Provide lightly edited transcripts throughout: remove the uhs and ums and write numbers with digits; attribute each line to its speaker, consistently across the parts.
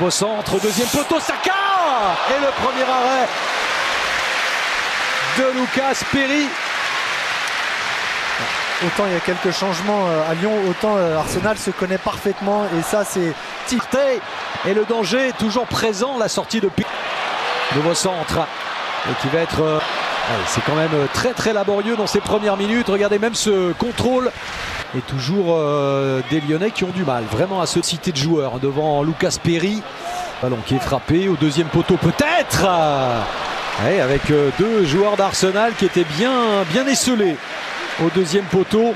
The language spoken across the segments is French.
Speaker 1: Nouveau centre, deuxième poteau, Saka. Et le premier arrêt de Lucas Perry.
Speaker 2: Autant il y a quelques changements à Lyon, autant Arsenal se connaît parfaitement. Et ça, c'est
Speaker 1: Tirté. Et le danger est toujours présent, la sortie de Perry. Nouveau centre. Et qui va être... c'est quand même très très laborieux dans ces premières minutes. Regardez même ce contrôle. Et toujours des Lyonnais qui ont du mal vraiment à se citer de joueurs devant Lucas Perry. Ballon qui est frappé au deuxième poteau peut-être. Avec deux joueurs d'Arsenal qui étaient bien esselés au deuxième poteau.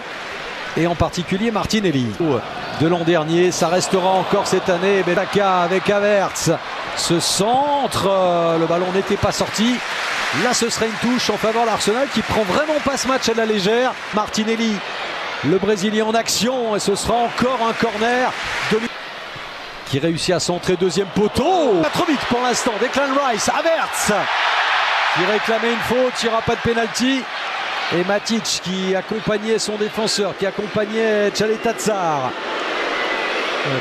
Speaker 1: Et en particulier Martinelli. De l'an dernier, ça restera encore cette année. Saka avec Havertz. Ce centre, le ballon n'était pas sorti. Là, ce serait une touche en faveur d'Arsenal qui prend vraiment pas ce match à la légère. Martinelli, le Brésilien en action. Et ce sera encore un corner qui réussit à centrer deuxième poteau. Pas trop vite pour l'instant. Declan Rice, Havertz qui réclamait une faute. Il n'y aura pas de pénalty. Et Matic qui accompagnait son défenseur, qui accompagnait Tchaletatsar.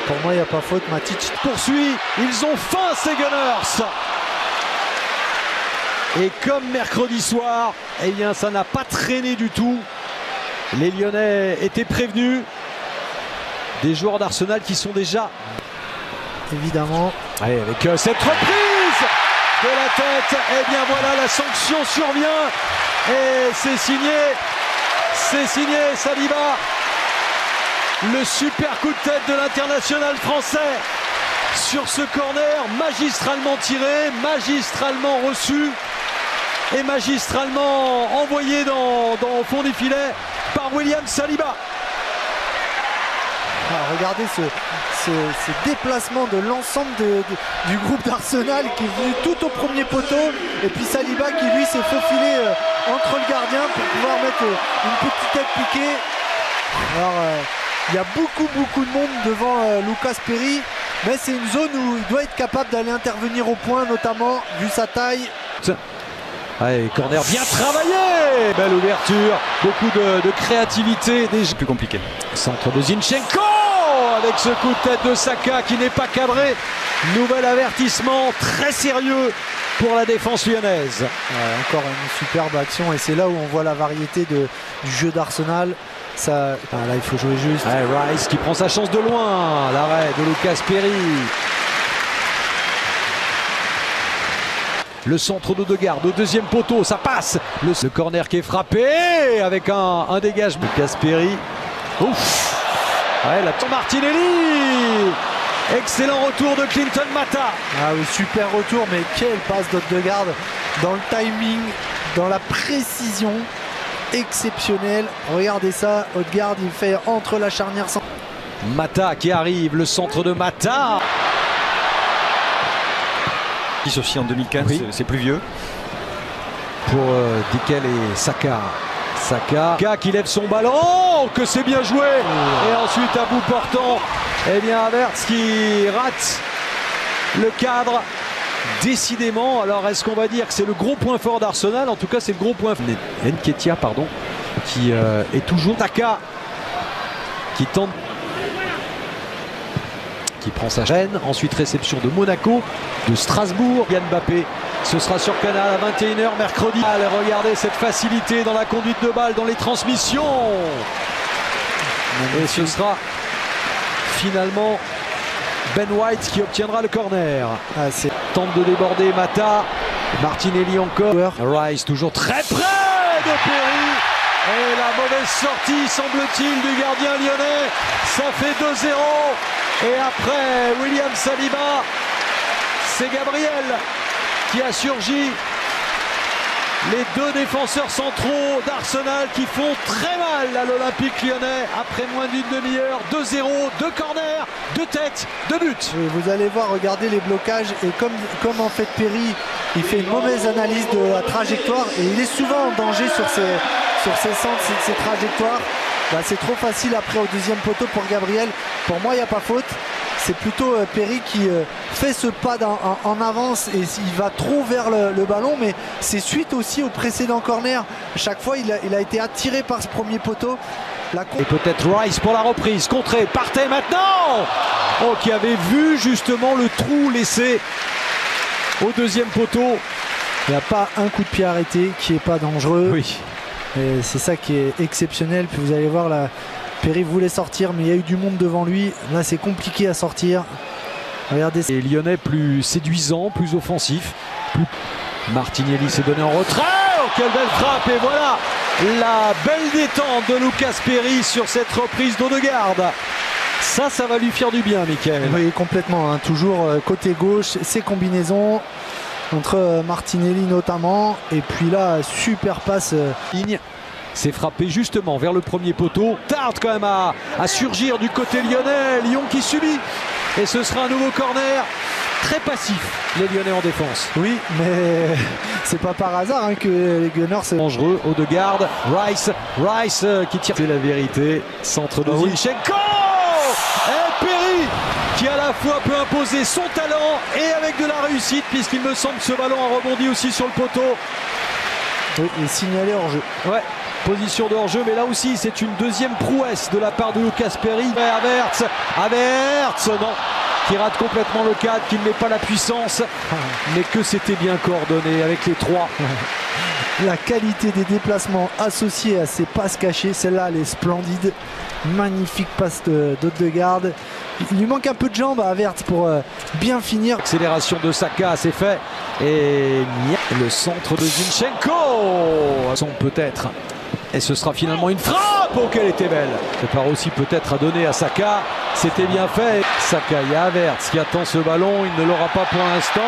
Speaker 2: Pour moi, il n'y a pas faute. Matic
Speaker 1: poursuit. Ils ont faim, ces Gunners. Et comme mercredi soir, eh bien, ça n'a pas traîné du tout. Les Lyonnais étaient prévenus. Des joueurs d'Arsenal qui sont déjà...
Speaker 2: Évidemment.
Speaker 1: Allez, avec cette reprise de la tête, eh bien voilà, la sanction survient. Et c'est signé Saliba. Le super coup de tête de l'international français sur ce corner, magistralement tiré, magistralement reçu et magistralement envoyé au fond des filets par William Saliba.
Speaker 2: Alors, regardez ce déplacement de l'ensemble du groupe d'Arsenal qui est venu tout au premier poteau, et puis Saliba qui lui s'est faufilé entre le gardien pour pouvoir mettre une petite tête piquée. Alors il y a beaucoup de monde devant Lucas Perry, mais c'est une zone où il doit être capable d'aller intervenir au point, notamment vu sa taille.
Speaker 1: Allez, corner bien travaillé, belle ouverture, beaucoup de créativité, déjà
Speaker 3: plus compliqué.
Speaker 1: Centre de Zinchenko avec ce coup de tête de Saka qui n'est pas cadré. Nouvel avertissement très sérieux pour la défense lyonnaise.
Speaker 2: Encore une superbe action, et c'est là où on voit la variété du jeu d'Arsenal. Là il faut jouer juste.
Speaker 1: Rice qui prend sa chance de loin, l'arrêt de Lucas Perry. Le centre d'Odegaard au deuxième poteau, ça passe. Le corner qui est frappé avec un dégagement. Lucas Perry. Ouf. La Martinelli. Excellent retour de Clinton Mata.
Speaker 2: Ah oui, super retour, mais quelle passe d'Odegaard dans le timing, dans la précision exceptionnelle. Regardez ça, Odegaard il fait entre la charnière.
Speaker 1: Mata qui arrive, le centre de Mata.
Speaker 3: Aussi en 2015, oui. C'est plus vieux.
Speaker 1: Pour Dikel et Saka. Saka qui lève son ballon, que c'est bien joué. Et ensuite à bout portant, eh bien Havertz qui rate le cadre. Décidément, alors est-ce qu'on va dire que c'est le gros point fort d'Arsenal? En tout cas c'est le gros point fort. Nketiah, pardon, qui est toujours Saka qui tente, qui prend sa chaîne. Ensuite réception de Monaco, de Strasbourg. Yann Mbappé, ce sera sur Canal à 21h mercredi. Allez, regardez cette facilité dans la conduite de balle, dans les transmissions. Et ce sera finalement Ben White qui obtiendra le corner. Tente de déborder Mata. Martinelli encore. Rice toujours très près de Perry. Et la mauvaise sortie, semble-t-il, du gardien lyonnais. Ça fait 2-0. Et après William Saliba, c'est Gabriel qui a surgi. Les deux défenseurs centraux d'Arsenal qui font très mal à l'Olympique lyonnais après moins d'une demi-heure. 2-0, 2 corners, 2 têtes, 2 buts.
Speaker 2: Oui, vous allez voir, regardez les blocages, et comme en fait Perry, il fait une mauvaise analyse de la trajectoire et il est souvent en danger sur ses centres, ses trajectoires. C'est trop facile après au deuxième poteau pour Gabriel. Pour moi, il n'y a pas faute. C'est plutôt Perry qui fait ce pas en avance et il va trop vers le ballon, mais c'est suite aussi au précédent corner. Chaque fois, il a été attiré par ce premier poteau
Speaker 1: Et peut-être Rice pour la reprise. Contré, partez maintenant. Oh, qui avait vu justement le trou laissé au deuxième poteau.
Speaker 2: Il n'y a pas un coup de pied arrêté qui n'est pas dangereux.
Speaker 1: Oui.
Speaker 2: Et c'est ça qui est exceptionnel. Puis vous allez voir là, Perry voulait sortir, mais il y a eu du monde devant lui. Là, c'est compliqué à sortir. Regardez.
Speaker 1: Et Lyonnais plus séduisant, plus offensif. Martinelli s'est donné en retrait. Oh, quelle belle frappe. Et voilà la belle détente de Lucas Perry sur cette reprise d'Odegaard. Ça va lui faire du bien, Mickaël.
Speaker 2: Oui, complètement. Hein. Toujours côté gauche, ces combinaisons entre Martinelli notamment. Et puis là, super passe.
Speaker 1: Ligne. C'est frappé justement vers le premier poteau. Tarde quand même à surgir du côté lyonnais. Lyon qui subit. Et ce sera un nouveau corner. Très passif, les Lyonnais en défense.
Speaker 2: Oui, mais c'est pas par hasard hein, que les Gunners c'est
Speaker 1: dangereux. Odegaard, Rice qui tire. C'est la vérité. Centre de Zinchenko. Et Perry qui à la fois peut imposer son talent et avec de la réussite, puisqu'il me semble que ce ballon a rebondi aussi sur le poteau.
Speaker 2: Oui, et signalé hors jeu.
Speaker 1: Ouais. Position de hors-jeu, mais là aussi c'est une deuxième prouesse de la part de Lucas Perry. Havertz, non, qui rate complètement le cadre, qui ne met pas la puissance, mais que c'était bien coordonné avec les trois.
Speaker 2: La qualité des déplacements associés à ces passes cachées, celle-là elle est splendide. Magnifique passe d'Odegaard. Il lui manque un peu de jambes à Havertz pour bien finir.
Speaker 1: Accélération de Saka, c'est fait. Et le centre de Zinchenko. Son peut-être. Et ce sera finalement une frappe. Oh, qu'elle était belle. Ça part aussi peut-être à donner à Saka. C'était bien fait. Saka, il y a Havertz qui attend ce ballon. Il ne l'aura pas pour l'instant.